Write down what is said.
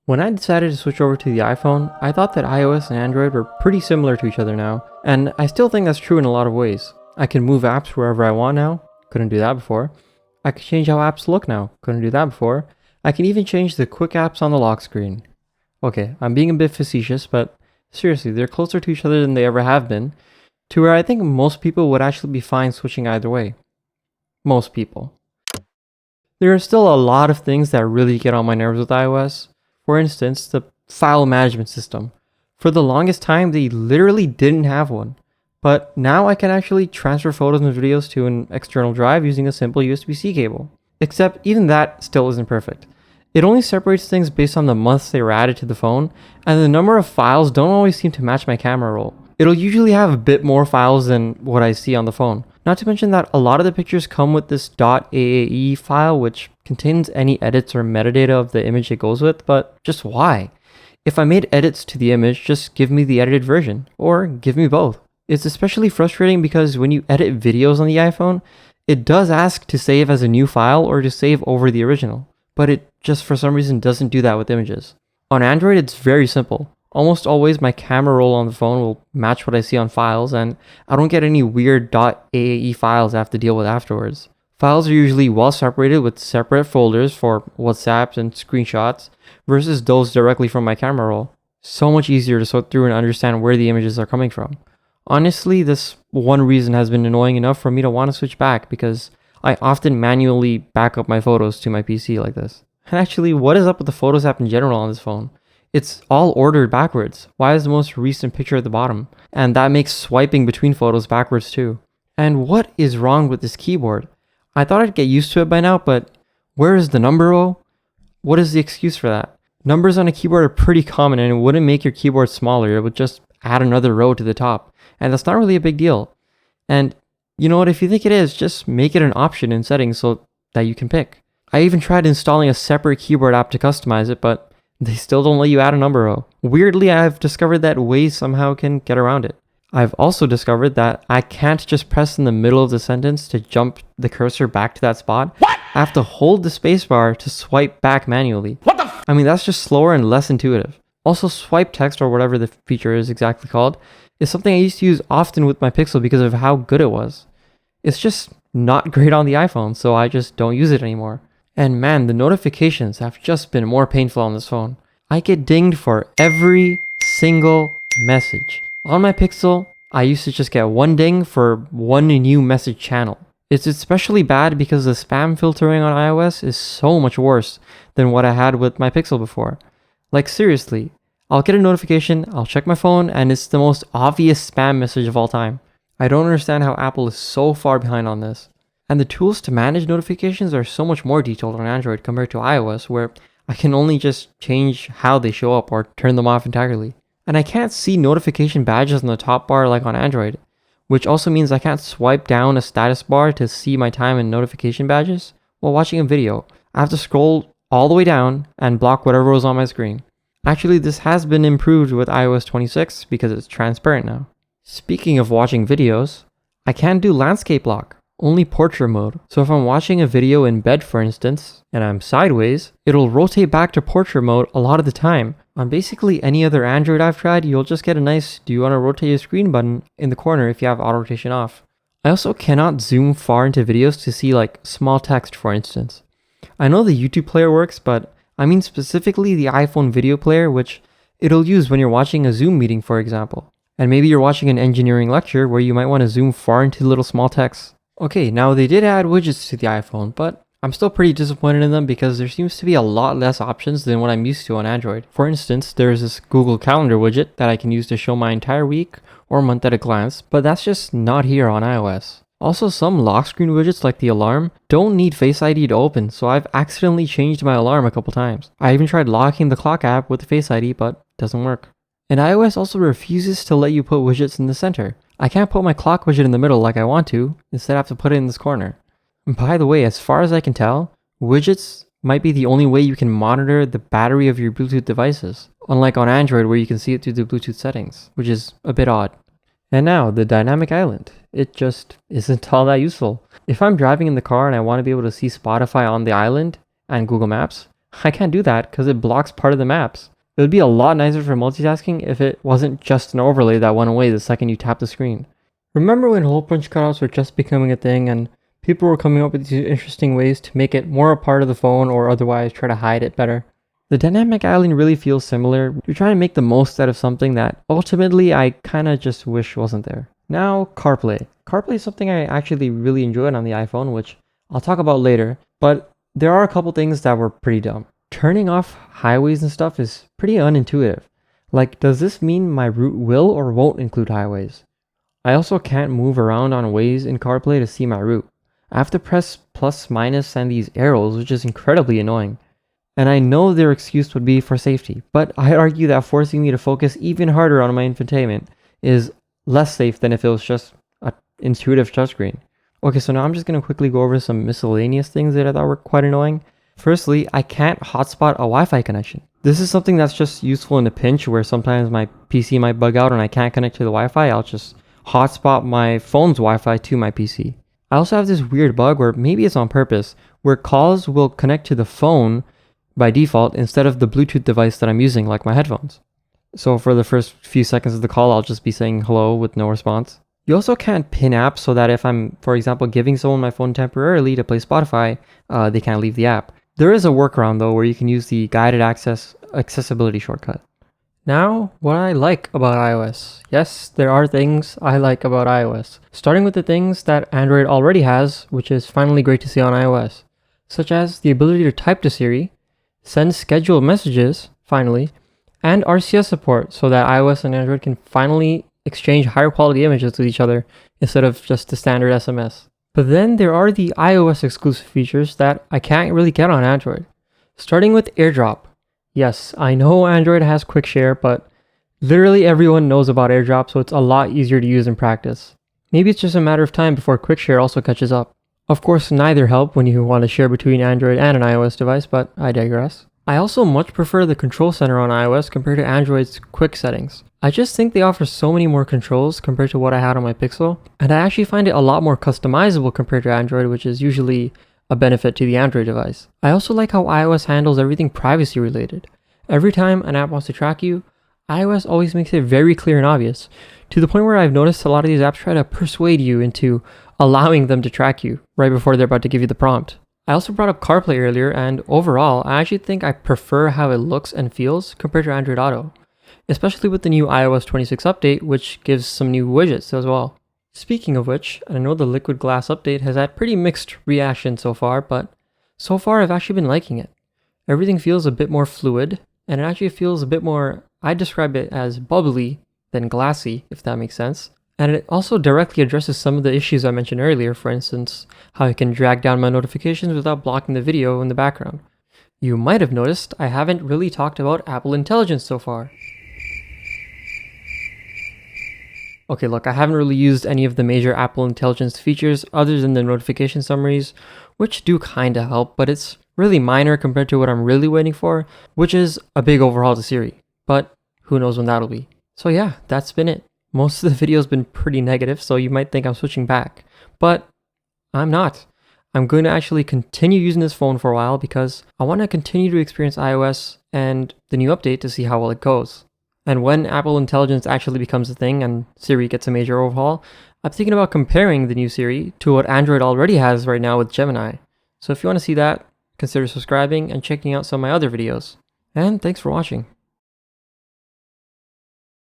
When I decided to switch over to the iPhone, I thought that iOS and Android were pretty similar to each other now, and I still think that's true in a lot of ways. I can move apps wherever I want now, couldn't do that before. I can change how apps look now, couldn't do that before. I can even change the quick apps on the lock screen. Okay, I'm being a bit facetious, but seriously, they're closer to each other than they ever have been, to where I think most people would actually be fine switching either way. Most people. There are still a lot of things that really get on my nerves with iOS. For instance, the file management system. For the longest time, they literally didn't have one. But now I can actually transfer photos and videos to an external drive using a simple USB-C cable. Except even that still isn't perfect. It only separates things based on the months they were added to the phone, and the number of files don't always seem to match my camera roll. It'll usually have a bit more files than what I see on the phone. Not to mention that a lot of the pictures come with this .aae file, which contains any edits or metadata of the image it goes with, but just why? If I made edits to the image, just give me the edited version, or give me both. It's especially frustrating because when you edit videos on the iPhone, it does ask to save as a new file or to save over the original, but it just for some reason doesn't do that with images. On Android, it's very simple. Almost always my camera roll on the phone will match what I see on files, and I don't get any weird .aae files I have to deal with afterwards. Files are usually well separated with separate folders for WhatsApp and screenshots versus those directly from my camera roll. So much easier to sort through and understand where the images are coming from. Honestly, this one reason has been annoying enough for me to want to switch back because I often manually back up my photos to my PC like this. And actually, what is up with the Photos app in general on this phone? It's all ordered backwards. Why is the most recent picture at the bottom? And that makes swiping between photos backwards too. And what is wrong with this keyboard? I thought I'd get used to it by now, but where is the number row? What is the excuse for that? Numbers on a keyboard are pretty common and it wouldn't make your keyboard smaller, it would just add another row to the top. And that's not really a big deal. And you know what, if you think it is, just make it an option in settings so that you can pick. I even tried installing a separate keyboard app to customize it, but they still don't let you add a number row. Weirdly, I've discovered that ways somehow can get around it. I've also discovered that I can't just press in the middle of the sentence to jump the cursor back to that spot. What? I have to hold the spacebar to swipe back manually. What the I mean, that's just slower and less intuitive. Also, swipe text, or whatever the feature is exactly called, is something I used to use often with my Pixel because of how good it was. It's just not great on the iPhone, so I just don't use it anymore. And man, the notifications have just been more painful on this phone. I get dinged for every single message. On my Pixel, I used to just get one ding for one new message channel. It's especially bad because the spam filtering on iOS is so much worse than what I had with my Pixel before. Like seriously, I'll get a notification, I'll check my phone, and it's the most obvious spam message of all time. I don't understand how Apple is so far behind on this. And the tools to manage notifications are so much more detailed on Android compared to iOS, where I can only just change how they show up or turn them off entirely. And I can't see notification badges on the top bar like on Android, which also means I can't swipe down a status bar to see my time and notification badges while watching a video. I have to scroll all the way down and block whatever was on my screen. Actually, this has been improved with iOS 26 because it's transparent now. Speaking of watching videos, I can't do landscape lock. Only portrait mode. So if I'm watching a video in bed, for instance, and I'm sideways, it'll rotate back to portrait mode a lot of the time. On basically any other Android I've tried, you'll just get a nice "do you want to rotate your screen" button in the corner if you have auto rotation off. I also cannot zoom far into videos to see like small text, for instance. I know the YouTube player works, but I mean specifically the iPhone video player, which it'll use when you're watching a Zoom meeting, for example. And maybe you're watching an engineering lecture where you might want to zoom far into little small text. Okay, now they did add widgets to the iPhone, but I'm still pretty disappointed in them because there seems to be a lot less options than what I'm used to on Android. For instance, there's this Google Calendar widget that I can use to show my entire week or month at a glance, but that's just not here on iOS. Also, some lock screen widgets like the alarm don't need Face ID to open, so I've accidentally changed my alarm a couple times. I even tried locking the clock app with the Face ID, but it doesn't work. And iOS also refuses to let you put widgets in the center. I can't put my clock widget in the middle like I want to, instead I have to put it in this corner. And by the way, as far as I can tell, widgets might be the only way you can monitor the battery of your Bluetooth devices, unlike on Android where you can see it through the Bluetooth settings, which is a bit odd. And now, the dynamic island. It just isn't all that useful. If I'm driving in the car and I want to be able to see Spotify on the island and Google Maps, I can't do that because it blocks part of the maps. It would be a lot nicer for multitasking if it wasn't just an overlay that went away the second you tap the screen. Remember when hole punch cutouts were just becoming a thing and people were coming up with these interesting ways to make it more a part of the phone or otherwise try to hide it better? The dynamic island really feels similar. You're trying to make the most out of something that ultimately I kinda just wish wasn't there. Now, CarPlay. CarPlay is something I actually really enjoyed on the iPhone, which I'll talk about later, but there are a couple things that were pretty dumb. Turning off highways and stuff is pretty unintuitive. Like, does this mean my route will or won't include highways? I also can't move around on ways in CarPlay to see my route. I have to press plus, minus, and these arrows, which is incredibly annoying. And I know their excuse would be for safety, but I'd argue that forcing me to focus even harder on my infotainment is less safe than if it was just an intuitive touchscreen. Okay, so now I'm just going to quickly go over some miscellaneous things that I thought were quite annoying. Firstly, I can't hotspot a Wi-Fi connection. This is something that's just useful in a pinch where sometimes my PC might bug out and I can't connect to the Wi-Fi. I'll just hotspot my phone's Wi-Fi to my PC. I also have this weird bug where maybe it's on purpose, where calls will connect to the phone by default instead of the Bluetooth device that I'm using, like my headphones. So for the first few seconds of the call, I'll just be saying hello with no response. You also can't pin apps so that if I'm, for example, giving someone my phone temporarily to play Spotify, they can't leave the app. There is a workaround though where you can use the guided accessibility shortcut. Now, what I like about iOS. Yes, there are things I like about iOS. Starting with the things that Android already has, which is finally great to see on iOS. Such as the ability to type to Siri, send scheduled messages, finally, and RCS support so that iOS and Android can finally exchange higher quality images with each other instead of just the standard SMS. But then there are the iOS exclusive features that I can't really get on Android. Starting with AirDrop. Yes, I know Android has quick share, but literally everyone knows about AirDrop, so it's a lot easier to use in practice. Maybe it's just a matter of time before quick share also catches up. Of course, neither help when you want to share between Android and an iOS device, but I digress. I also much prefer the control center on iOS compared to Android's quick settings. I just think they offer so many more controls compared to what I had on my Pixel, and I actually find it a lot more customizable compared to Android, which is usually a benefit to the Android device. I also like how iOS handles everything privacy related. Every time an app wants to track you, iOS always makes it very clear and obvious, to the point where I've noticed a lot of these apps try to persuade you into allowing them to track you right before they're about to give you the prompt. I also brought up CarPlay earlier, and overall, I actually think I prefer how it looks and feels compared to Android Auto, especially with the new iOS 26 update, which gives some new widgets as well. Speaking of which, I know the Liquid Glass update has had pretty mixed reaction so far, but so far I've actually been liking it. Everything feels a bit more fluid, and it actually feels a bit more, I'd describe it as bubbly than glassy, if that makes sense. And it also directly addresses some of the issues I mentioned earlier, for instance, how I can drag down my notifications without blocking the video in the background. You might have noticed I haven't really talked about Apple Intelligence so far. Okay, look, I haven't really used any of the major Apple Intelligence features other than the notification summaries, which do kinda help, but it's really minor compared to what I'm really waiting for, which is a big overhaul to Siri. But who knows when that'll be. So yeah, that's been it. Most of the video's been pretty negative, so you might think I'm switching back. But I'm not. I'm going to actually continue using this phone for a while because I want to continue to experience iOS and the new update to see how well it goes. And when Apple Intelligence actually becomes a thing and Siri gets a major overhaul, I'm thinking about comparing the new Siri to what Android already has right now with Gemini. So if you want to see that, consider subscribing and checking out some of my other videos. And thanks for watching.